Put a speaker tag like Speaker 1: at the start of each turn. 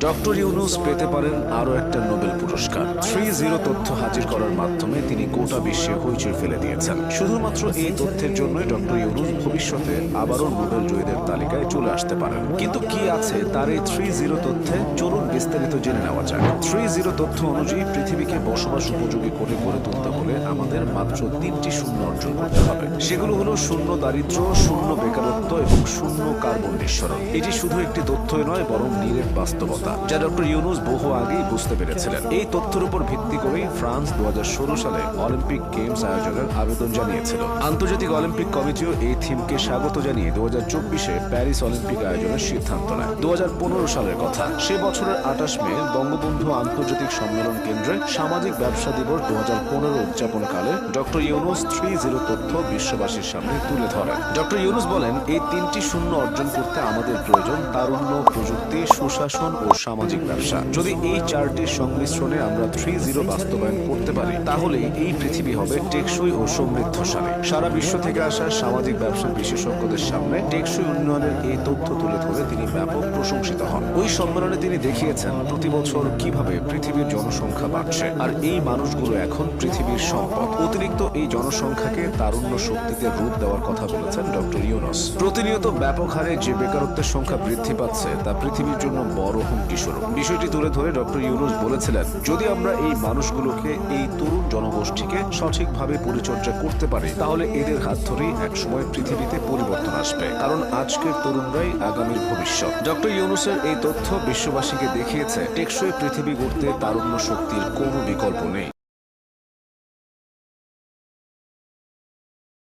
Speaker 1: Doctor Yunus পেতে পারেন আরও একটা নোবেল পুরস্কার। 3-0 তথ্য হাজির করার মাধ্যমে তিনি গোটা বিশ্বে হইচই ফেলে দিয়েছেন। শুধুমাত্র এই তথ্যের জন্যই ডক্টর ইউনুস ভবিষ্যতে আবারও নোবেল জয়ীদের তালিকায় চলে আসতে পারেন। কিন্তু কি আছে তার এই 3-0 তথ্যে? চলুন বিস্তারিত জেনে নেওয়া যাক। 3-0 তথ্য অনুযায়ী পৃথিবীকে বসবাস উপযোগী করে গড়ে তুলতে হলে আমাদের মাত্র 3টি শূন্য অর্জন করতে হবে। সেগুলো হলো শূন্য দারিদ্র্য, শূন্য বেকারত্ব এবং শূন্য কার্বন নিঃসরণ। এটি শুধু একটি তথ্যই নয়, বরং নিরেট বাস্তবতা, যা ডক্টর ইউনুস বহু আগেই বুঝতে পেরেছিলেন। এই তথ্যের উপর ভিত্তি করেই ফ্রান্স 2016 সালে অলিম্পিক গেমস আয়োজনের আবেদন জানিয়েছিল। আন্তর্জাতিক অলিম্পিক কমিটিও এই থিমকে স্বাগত জানিয়ে 2024-এ প্যারিস অলিম্পিক আয়োজনের সিদ্ধান্ত নেয়। 2015 সালের কথা, সে বছরের 28 মে বঙ্গবন্ধু আন্তর্জাতিক সম্মেলন কেন্দ্রে সামাজিক ব্যবসা দিবস 2015 উদযাপনকালে ডক্টর ইউনুস 3-0 তথ্য বিশ্ববাসীর সামনে তুলে ধরেন। ডক্টর ইউনুস বলেন, এই 3টি শূন্য অর্জন করতে আমাদের প্রয়োজন তারুণ্য, প্রযুক্তি, সুশাসন ও সামাজিক ব্যবসা। যদি এই 4টির সংমিশ্রণে আমরা 3-0 বাস্তবায়ন করতে পারি, তাহলে এই পৃথিবী হবে টেকসই ও সমৃদ্ধশালী। সারা বিশ্ব থেকে আসা সামাজিক ব্যবসার বিশেষজ্ঞদের সামনে টেকসই উন্নয়নের এই তথ্য তুলে ধরে তিনি ব্যাপক প্রশংসিত হন। ওই সম্মেলনে তিনি দেখিয়েছেন প্রতি বছর কিভাবে পৃথিবীর জনসংখ্যা বাড়ছে, আর এই মানুষগুলো এখন পৃথিবীর সম্পদ। অতিরিক্ত এই জনসংখ্যাকে তারুণ্য শক্তিতে রূপ দেওয়ার কথা বলেছেন ডক্টর ইউনুস। প্রতিনিয়ত ব্যাপক হারে যে বেকারত্বের সংখ্যা বৃদ্ধি পাচ্ছে তা পৃথিবীর জন্য বড় হুমকি স্বরূপ। বিষয়টি তুলে ধরে ডক্টর ইউনুস বলেছিলেন, যদি আমরা এই মানুষগুলোকে, এই তরুণ জনগোষ্ঠীকে সঠিকভাবে পরিচর্যা করতে পারি, তাহলে এদের হাত ধরেই একসময় পৃথিবীতে পরিবর্তন আসবে। কারণ আজকের তরুণরাই আগামীর ভবিষ্যৎ। ডক্টর ইউনুসের এই তথ্য বিশ্ববাসীকে দেখিয়েছে টেকসই পৃথিবী গড়তে তারুণ্য শক্তির কোনো বিকল্প নেই।